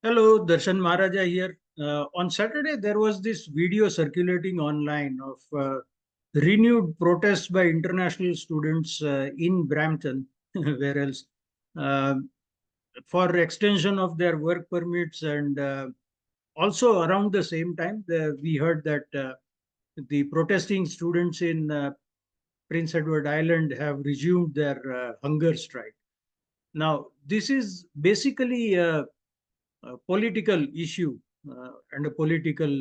Hello, Darshan Maharaja here. On Saturday, there was this video circulating online of renewed protests by international students in Brampton, where else, uh, for extension of their work permits. And also around the same time, we heard that the protesting students in Prince Edward Island have resumed their hunger strike. Now, this is basically a political issue and a political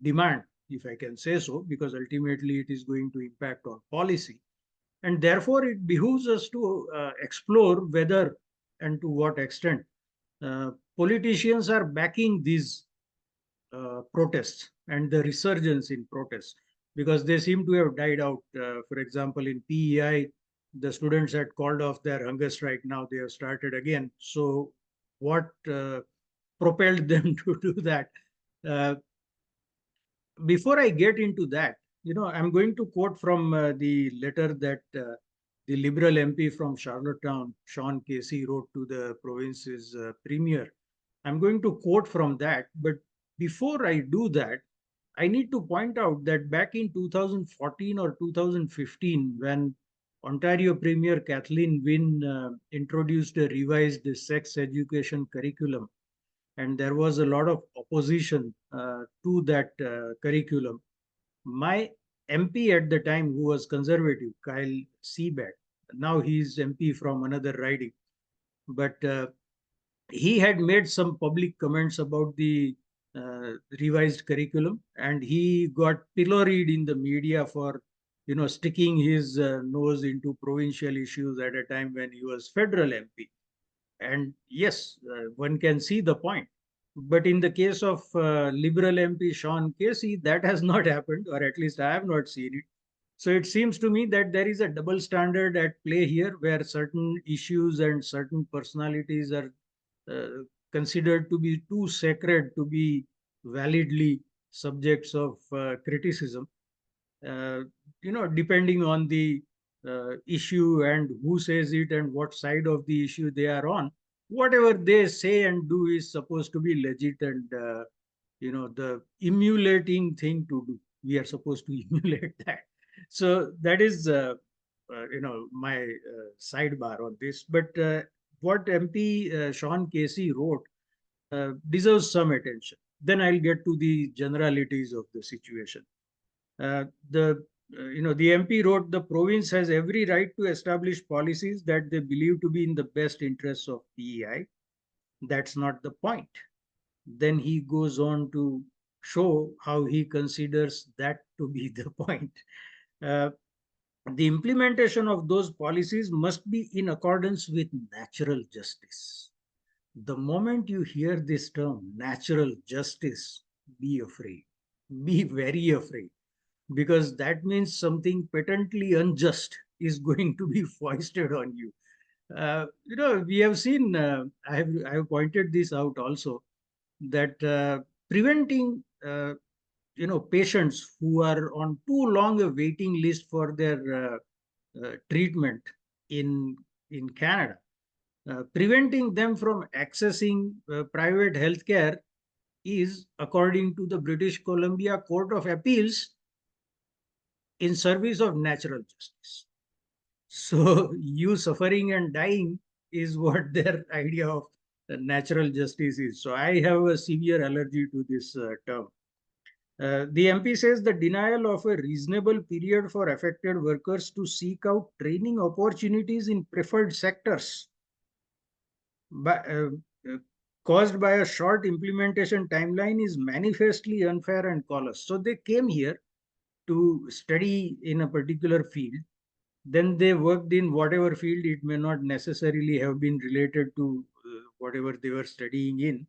demand, if I can say so, because ultimately it is going to impact on policy. And therefore, it behooves us to explore whether and to what extent politicians are backing these protests and the resurgence in protests, because they seem to have died out. For example, in PEI, the students had called off their hunger strike. Now they have started again. So, what propelled them to do that? Uh, Before I get into that, I'm going to quote from the letter that the Liberal MP from Charlottetown, Sean Casey, wrote to the province's premier. I'm going to quote from that, but before I do that, I need to point out that back in 2014 or 2015, when Ontario Premier Kathleen Wynne introduced a revised sex education curriculum, and there was a lot of opposition to that curriculum. My MP at the time, who was conservative, Kyle Seaback, now he's MP from another riding, but he had made some public comments about the revised curriculum, and he got pilloried in the media for sticking his nose into provincial issues at a time when he was federal MP. And yes, one can see the point. But in the case of Liberal MP Sean Casey, that has not happened, or at least I have not seen it. So it seems to me that there is a double standard at play here, where certain issues and certain personalities are uh, considered to be too sacred to be validly subjects of criticism. Uh, Depending on the issue and who says it and what side of the issue they are on, whatever they say and do is supposed to be legit and the emulating thing to do. We are supposed to emulate that. So that is my sidebar on this. But what MP Sean Casey wrote deserves some attention. Then I'll get to the generalities of the situation. The the MP wrote, the province has every right to establish policies that they believe to be in the best interests of PEI. That's not the point. Then he goes on to show how he considers that to be the point. Uh, the implementation of those policies must be in accordance with natural justice. The moment you hear this term, natural justice, be afraid. Be very afraid, because that means something patently unjust is going to be foisted on you. We have seen, I have pointed this out also, that preventing, patients who are on too long a waiting list for their treatment in Canada, preventing them from accessing private healthcare is, according to the British Columbia Court of Appeals, in service of natural justice. So, you suffering and dying is what their idea of natural justice is. So, I have a severe allergy to this term. The MP says the denial of a reasonable period for affected workers to seek out training opportunities in preferred sectors by, uh, caused by a short implementation timeline is manifestly unfair and callous. So, they came here to study in a particular field, then they worked in whatever field. It may not necessarily have been related to whatever they were studying in.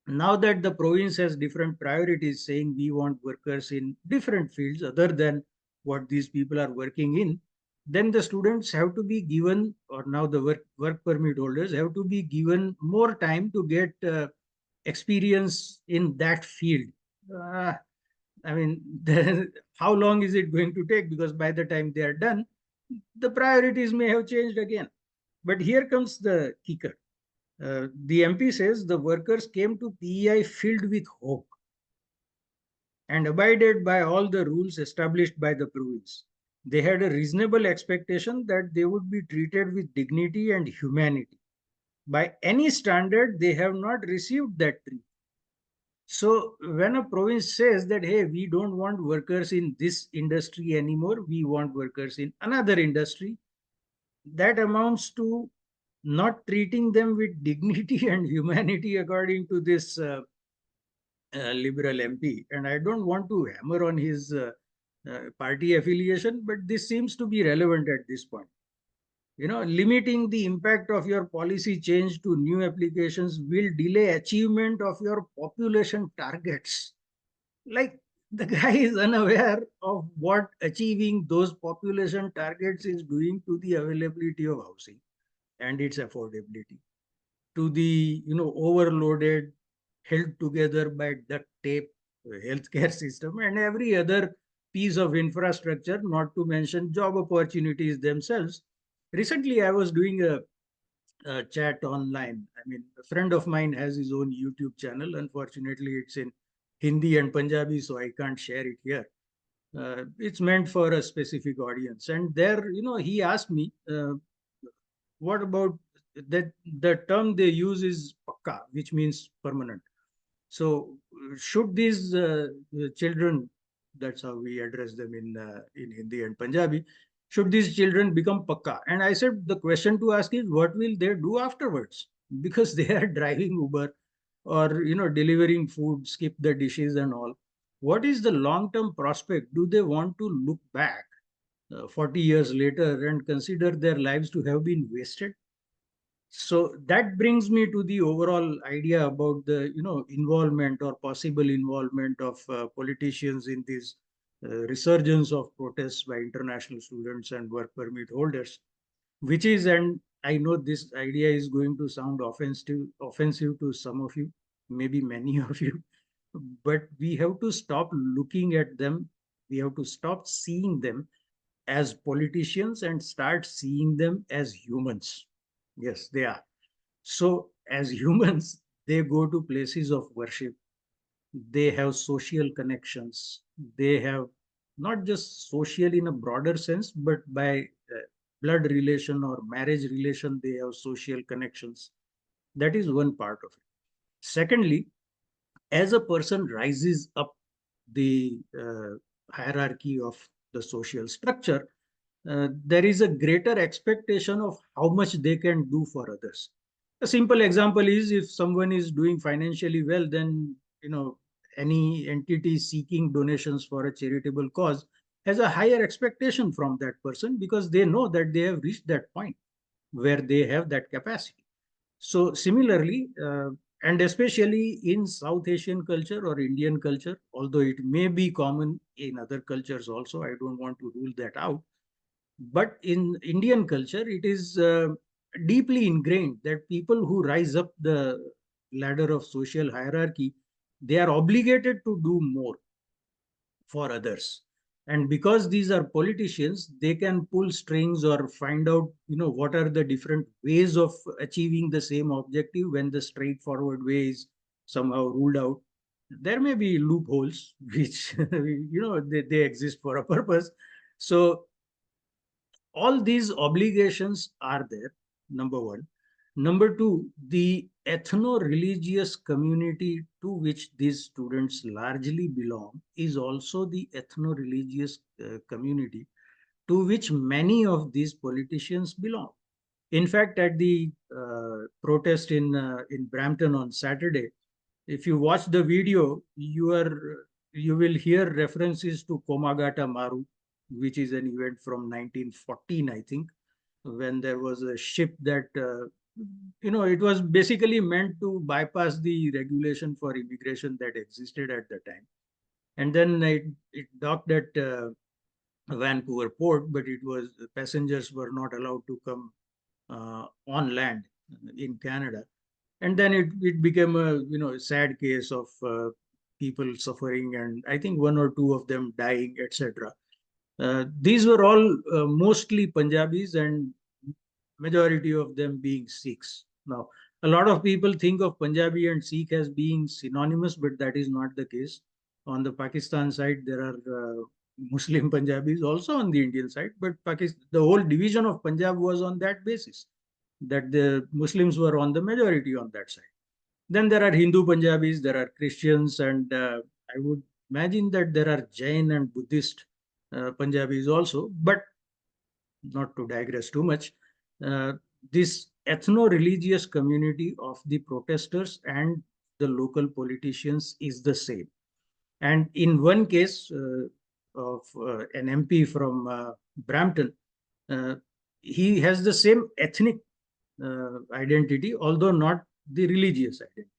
Now that the province has different priorities, saying we want workers in different fields other than what these people are working in, then the students have to be given, or now the work permit holders have to be given more time to get experience in that field. Uh, I mean, how long is it going to take? Because by the time they are done, the priorities may have changed again. But here comes the kicker. The MP says the workers came to PEI filled with hope and abided by all the rules established by the province. They had a reasonable expectation that they would be treated with dignity and humanity. By any standard, they have not received that treatment. So when a province says that, hey, we don't want workers in this industry anymore, we want workers in another industry, that amounts to not treating them with dignity and humanity according to this liberal MP. And I don't want to hammer on his party affiliation, but this seems to be relevant at this point. You know, limiting the impact of your policy change to new applications will delay achievement of your population targets. Like, the guy is unaware of what achieving those population targets is doing to the availability of housing and its affordability, to the overloaded, held together by duct tape healthcare system and every other piece of infrastructure, not to mention job opportunities themselves. Recently I was doing a chat online. I mean, a friend of mine has his own YouTube channel. Unfortunately, it's in Hindi and Punjabi, so I can't share it here. It's meant for a specific audience. And there, he asked me, what about that? The term they use is pakka, which means permanent. So, should these children, that's how we address them in Hindi and Punjabi, should these children become pakka? And I said the question to ask is, what will they do afterwards? Because they are driving Uber or delivering food, skip the dishes and all. What is the long-term prospect? Do they want to look back 40 years later and consider their lives to have been wasted? So that brings me to the overall idea about the involvement or possible involvement of politicians in this resurgence of protests by international students and work permit holders, which is, and I know this idea is going to sound offensive to some of you, maybe many of you, but we have to stop looking at them. We have to stop seeing them as politicians and start seeing them as humans. Yes, they are. So, as humans, they go to places of worship, they have social connections, they have not just social in a broader sense, but by blood relation or marriage relation, they have social connections. That is one part of it. Secondly, as a person rises up the hierarchy of the social structure, there is a greater expectation of how much they can do for others. A simple example is, if someone is doing financially well, then any entity seeking donations for a charitable cause has a higher expectation from that person because they know that they have reached that point where they have that capacity. So similarly, and especially in South Asian culture or Indian culture, although it may be common in other cultures also, I don't want to rule that out. But in Indian culture, it is deeply ingrained that people who rise up the ladder of social hierarchy, they are obligated to do more for others. And because these are politicians, they can pull strings or find out what are the different ways of achieving the same objective when the straightforward way is somehow ruled out. There may be loopholes which they exist for a purpose. So all these obligations are there, number one. Number two, the ethno-religious community to which these students largely belong is also the ethno-religious community to which many of these politicians belong. In fact, at the protest in Brampton on Saturday, if you watch the video, you will hear references to Komagata Maru, which is an event from 1914, I think, when there was a ship that it was basically meant to bypass the regulation for immigration that existed at the time, and then it docked at Vancouver port, but it was passengers were not allowed to come on land in Canada. And then it became a sad case of people suffering, and I think one or two of them dying, etc. These were all mostly Punjabis, and majority of them being Sikhs. Now, A lot of people think of Punjabi and Sikh as being synonymous, but that is not the case. On the Pakistan side, there are Muslim Punjabis, also on the Indian side, but the whole division of Punjab was on that basis, that the Muslims were on the majority on that side. Then there are Hindu Punjabis, there are Christians, and I would imagine that there are Jain and Buddhist Punjabis also. But not to digress too much, uh, this ethno-religious community of the protesters and the local politicians is the same. And in one case of an MP from Brampton, uh, he has the same ethnic identity, although not the religious identity.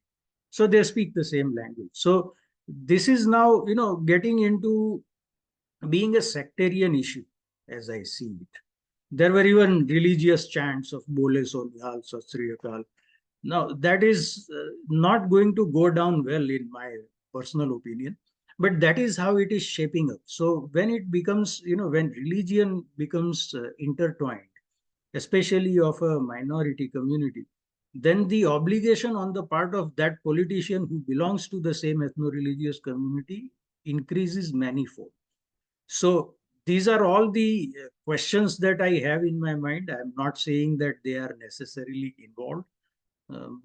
So they speak the same language. So this is now, getting into being a sectarian issue, as I see it. There were even religious chants of Bole So Nihal Sat Sri Akal. Now, that is not going to go down well, in my personal opinion, but that is how it is shaping up. So, when it becomes, when religion becomes intertwined, especially of a minority community, then the obligation on the part of that politician who belongs to the same ethno religious community increases manifold. So these are all the questions that I have in my mind. I'm not saying that they are necessarily involved,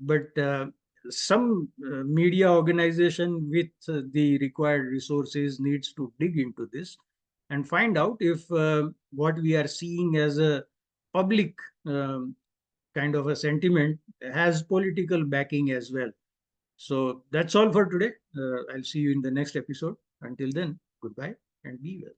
but some media organization with the required resources needs to dig into this and find out if what we are seeing as a public kind of a sentiment has political backing as well. So that's all for today. I'll see you in the next episode. Until then, goodbye and be well.